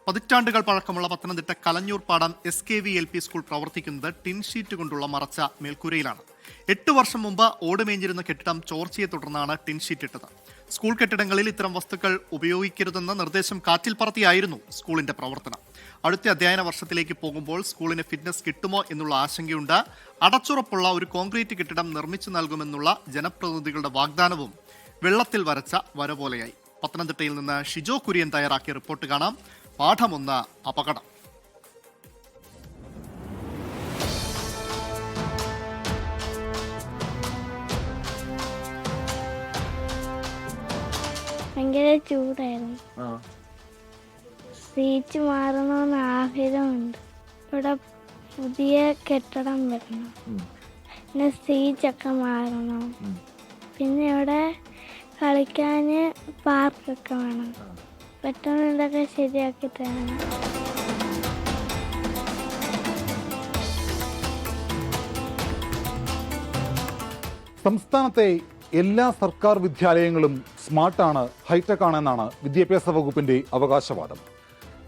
പതിറ്റാണ്ടുകൾ പഴക്കമുള്ള പത്തനംതിട്ട കലഞ്ഞൂർ പാടം SKV LP സ്കൂൾ പ്രവർത്തിക്കുന്നത് ടിൻ ഷീറ്റ് കൊണ്ടുള്ള മറച്ച മേൽക്കൂരയിലാണ്. 8 വർഷം മുമ്പ് ഓടുമേഞ്ഞിരുന്ന കെട്ടിടം ചോർച്ചയെ തുടർന്നാണ് ടിൻ ഷീറ്റ് ഇട്ടത്. സ്കൂൾ കെട്ടിടങ്ങളിൽ ഇത്തരം വസ്തുക്കൾ ഉപയോഗിക്കരുതെന്ന നിർദ്ദേശം കാറ്റിൽ പറത്തിയായിരുന്നു സ്കൂളിന്റെ പ്രവർത്തനം. അടുത്ത അധ്യയന വർഷത്തിലേക്ക് പോകുമ്പോൾ സ്കൂളിന് ഫിറ്റ്നസ് കിട്ടുമോ എന്നുള്ള ആശങ്കയുണ്ട്. അടച്ചുറപ്പുള്ള ഒരു കോൺക്രീറ്റ് കെട്ടിടം നിർമ്മിച്ചു നൽകുമെന്നുള്ള ജനപ്രതിനിധികളുടെ വാഗ്ദാനവും വെള്ളത്തിൽ വരച്ച വര പോലെയായി. പത്തനംതിട്ടയിൽ നിന്ന് ഷിജോ കുര്യൻ തയ്യാറാക്കിയ റിപ്പോർട്ട് കാണാം. പാഠം 1 അപകടം. ഭയങ്കര ചൂടായിരുന്നു. സീറ്റ് മാറണമെന്ന് ആഗ്രഹമുണ്ട്. ഇവിടെ പുതിയ കെട്ടിടം വരണം, പിന്നെ സീറ്റൊക്കെ മാറണം, പിന്നെ ഇവിടെ കളിക്കാൻ പാർക്കൊക്കെ വേണം. പെട്ടെന്ന് ഇതൊക്കെ ശരിയാക്കി തരണം. സംസ്ഥാനത്തെ എല്ലാ സർക്കാർ വിദ്യാലയങ്ങളും സ്മാർട്ടാണ്, ഹൈടെക് ആണെന്നാണ് വിദ്യാഭ്യാസ വകുപ്പിന്റെ അവകാശവാദം.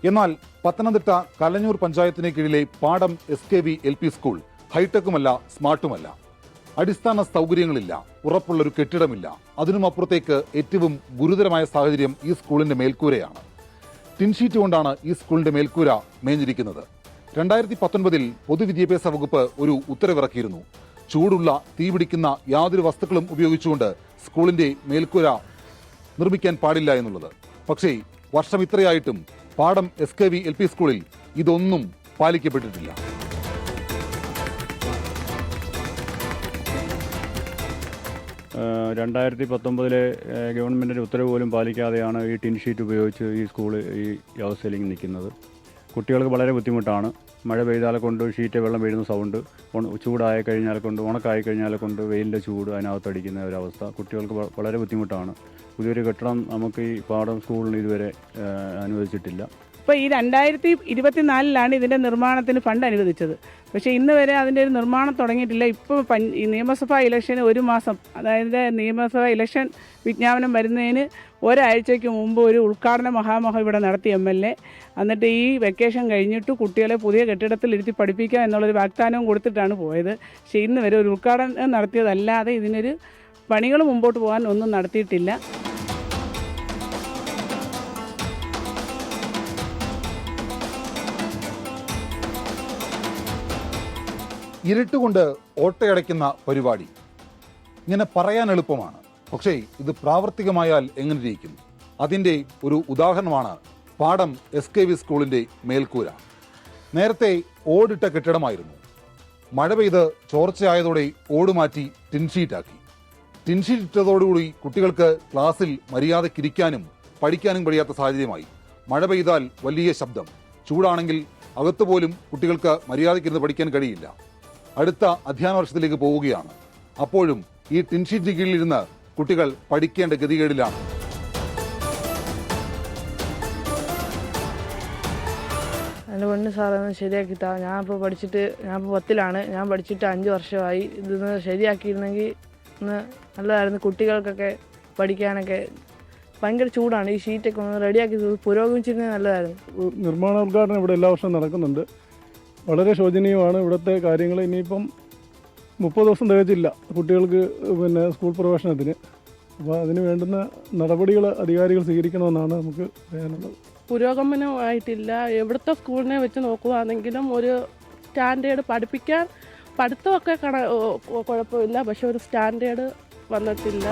എന്നാൽ പത്തനംതിട്ട കലഞ്ഞൂർ പഞ്ചായത്തിന് കീഴിലെ പാടം SKV LP സ്കൂൾ ഹൈടെക്കുമല്ല, സ്മാർട്ടുമല്ല. അടിസ്ഥാന സൗകര്യങ്ങളില്ല, ഉറപ്പുള്ളൊരു കെട്ടിടമില്ല. അതിനുമപ്പുറത്തേക്ക് ഏറ്റവും ഗുരുതരമായ സാഹചര്യം ഈ സ്കൂളിന്റെ മേൽക്കൂരയാണ്. ടിൻഷീറ്റ് കൊണ്ടാണ് ഈ സ്കൂളിന്റെ മേൽക്കൂര മേഞ്ഞിരിക്കുന്നത്. 2019 പൊതുവിദ്യാഭ്യാസ വകുപ്പ് ഒരു ഉത്തരവിറക്കിയിരുന്നു. ചൂടുള്ള, തീപിടിക്കുന്ന യാതൊരു വസ്തുക്കളും ഉപയോഗിച്ചുകൊണ്ട് സ്കൂളിന്റെ മേൽക്കൂര നിർമ്മിക്കാൻ പാടില്ല എന്നുള്ളത്. പക്ഷേ വർഷം ഇത്രയായിട്ടും പാടം SKV LP സ്കൂളിൽ ഇതൊന്നും പാലിക്കപ്പെട്ടിട്ടില്ല. രണ്ടായിരത്തി 2019 ഗവൺമെൻറ്റിൻ്റെ ഉത്തരവ് പോലും പാലിക്കാതെയാണ് ഈ ടിൻ ഷീറ്റ് ഉപയോഗിച്ച് ഈ സ്കൂള് ഈ അവസ്ഥയിലേക്ക് നിൽക്കുന്നത്. കുട്ടികൾക്ക് വളരെ ബുദ്ധിമുട്ടാണ്. മഴ പെയ്താലെ കൊണ്ട് ഷീറ്റ് വെള്ളം വീഴുന്ന സൗണ്ട്, ചൂടായി കഴിഞ്ഞാൽ കൊണ്ട്, ഉണക്കായി കഴിഞ്ഞാൽ കൊണ്ട് വെയിലിൻ്റെ ചൂട് അതിനകത്തടിക്കുന്ന ഒരവസ്ഥ കുട്ടികൾക്ക് വളരെ ബുദ്ധിമുട്ടാണ്. പുതിയൊരു കെട്ടിടം നമുക്ക് ഈ പാടം സ്കൂളിന് ഇതുവരെ അനുവദിച്ചിട്ടില്ല. ഇപ്പോൾ ഈ 2024 ഇതിൻ്റെ നിർമ്മാണത്തിന് ഫണ്ട് അനുവദിച്ചത്. പക്ഷേ ഇന്ന് വരെ അതിൻ്റെ ഒരു നിർമ്മാണം തുടങ്ങിയിട്ടില്ല. ഇപ്പോൾ ഈ നിയമസഭാ ഇലക്ഷന് 1 മാസം, അതായത് നിയമസഭാ ഇലക്ഷൻ വിജ്ഞാപനം വരുന്നതിന് ഒരാഴ്ചയ്ക്ക് മുമ്പ് ഒരു ഉദ്ഘാടന മഹാമഹം ഇവിടെ നടത്തി MLA. എന്നിട്ട് ഈ വെക്കേഷൻ കഴിഞ്ഞിട്ട് കുട്ടികളെ പുതിയ കെട്ടിടത്തിൽ ഇരുത്തി പഠിപ്പിക്കുക എന്നുള്ളൊരു വാഗ്ദാനവും കൊടുത്തിട്ടാണ് പോയത്. പക്ഷേ ഇന്ന് വരെ ഒരു ഉദ്ഘാടനം നടത്തിയതല്ലാതെ ഇതിനൊരു പണികൾ മുമ്പോട്ട് പോകാൻ ഒന്നും നടത്തിയിട്ടില്ല. ഇരുട്ടുകൊണ്ട് ഓട്ടയടയ്ക്കുന്ന പരിപാടി ഇങ്ങനെ പറയാൻ എളുപ്പമാണ്. പക്ഷേ ഇത് പ്രാവർത്തികമായാൽ എങ്ങനെ ഇരിക്കും? അതിൻ്റെ ഒരു ഉദാഹരണമാണ് പാടം SKV സ്കൂളിൻ്റെ മേൽക്കൂര. നേരത്തെ ഓടിട്ട കെട്ടിടമായിരുന്നു. മഴ പെയ്ത് ചോർച്ചയായതോടെ ഓട് മാറ്റി ടിൻഷീറ്റാക്കി. ടിൻഷീറ്റ് ഇട്ടതോടുകൂടി കുട്ടികൾക്ക് ക്ലാസ്സിൽ മര്യാദയ്ക്കിരിക്കാനും പഠിക്കാനും കഴിയാത്ത സാഹചര്യമായി. മഴ പെയ്താൽ വലിയ ശബ്ദം, ചൂടാണെങ്കിൽ അകത്തുപോലും കുട്ടികൾക്ക് മര്യാദയ്ക്കിരുന്ന് പഠിക്കാൻ കഴിയില്ല. അടുത്ത അധ്യയന വർഷത്തിലേക്ക് പോവുകയാണ്. അപ്പോഴും ഈ ടിൻഷീറ്റിന് കീഴിലിരുന്ന് കുട്ടികൾ പഠിക്കേണ്ട ഗതികേടിലാണ്. എൻ്റെ പൊന്ന് സാറൊന്ന് ശരിയാക്കിത്താ. ഞാനിപ്പോൾ 10ലാണ്. ഞാൻ പഠിച്ചിട്ട് 5 വർഷമായി. ഇതൊന്ന് ശരിയാക്കിയിരുന്നെങ്കിൽ ഒന്ന് നല്ലതായിരുന്നു. കുട്ടികൾക്കൊക്കെ പഠിക്കാനൊക്കെ ഭയങ്കര ചൂടാണ്. ഈ ഷീറ്റൊക്കെ ഒന്ന് റെഡിയാക്കി പുരോഗമിച്ചിരുന്നത് നല്ലതായിരുന്നു. നിർമ്മാണ ഉദ്ഘാടനം ഇവിടെ എല്ലാ വർഷവും നടക്കുന്നുണ്ട്. വളരെ ശോചനീയമാണ് ഇവിടുത്തെ കാര്യങ്ങൾ. ഇനിയിപ്പം 30 ദിവസം തികച്ചില്ല കുട്ടികൾക്ക് സ്കൂൾ പ്രവേശനത്തിന്. അപ്പോൾ അതിന് വേണ്ടുന്ന നടപടികൾ അധികാരികൾ സ്വീകരിക്കണമെന്നാണ് നമുക്ക് പറയാനുള്ളത്. പുരോഗമനമായിട്ടില്ല. എവിടുത്തെ സ്കൂളിനെ വെച്ച് നോക്കുകയാണെങ്കിലും ഒരു സ്റ്റാൻഡേർഡ് പഠിത്തമൊക്കെ കുഴപ്പമില്ല, പക്ഷെ ഒരു സ്റ്റാൻഡേർഡ് വന്നിട്ടില്ല.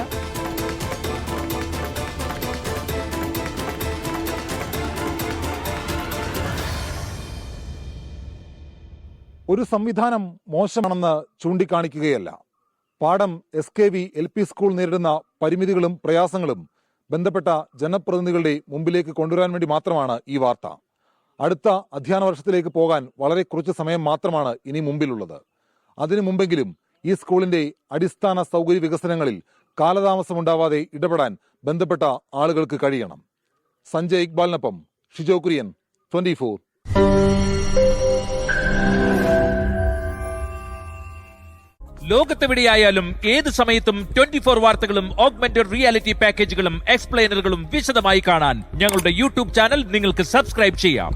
ഒരു സംവിധാനം മോശമാണെന്ന് ചൂണ്ടിക്കാണിക്കുകയല്ല. പാടം SKV LP സ്കൂൾ നേരിടുന്ന പരിമിതികളും പ്രയാസങ്ങളും ബന്ധപ്പെട്ട ജനപ്രതിനിധികളുടെ മുമ്പിലേക്ക് കൊണ്ടുവരാൻ വേണ്ടി മാത്രമാണ് ഈ വാർത്ത. അടുത്ത അധ്യയന വർഷത്തിലേക്ക് പോകാൻ വളരെ കുറച്ച് സമയം മാത്രമാണ് ഇനി മുമ്പിലുള്ളത്. അതിനു മുമ്പെങ്കിലും ഈ സ്കൂളിന്റെ അടിസ്ഥാന സൗകര്യ വികസനങ്ങളിൽ കാലതാമസമുണ്ടാവാതെ ഇടപെടാൻ ബന്ധപ്പെട്ട ആളുകൾക്ക് കഴിയണം. സഞ്ജയ് ഇക്ബാലിനൊപ്പം ഷിജോ കുര്യൻ, 24. ലോകത്തെവിടെയായാലും ഏത് സമയത്തും 24 വാർത്തകളും ഓഗ്മെന്റഡ് റിയാലിറ്റി പാക്കേജുകളും എക്സ്പ്ലെയിനറുകളും വിശദമായി കാണാൻ ഞങ്ങളുടെ യൂട്യൂബ് ചാനൽ നിങ്ങൾക്ക് സബ്സ്ക്രൈബ് ചെയ്യാം.